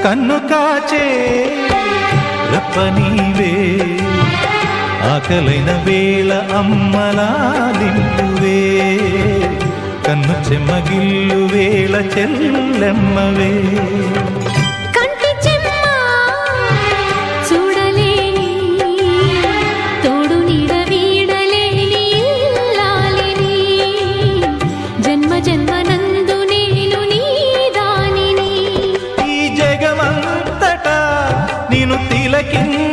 కన్ను కాచే రప్ప నీవే ఆకలైన వేళ అమ్మలాలింపువే కన్ను చెమ్మగిల్లు వేళ చెల్లెమ్మవే జన్మ జన్మనందు నేను నీ దానిని ఈ జగమంతటా నిన్ను తిలకించ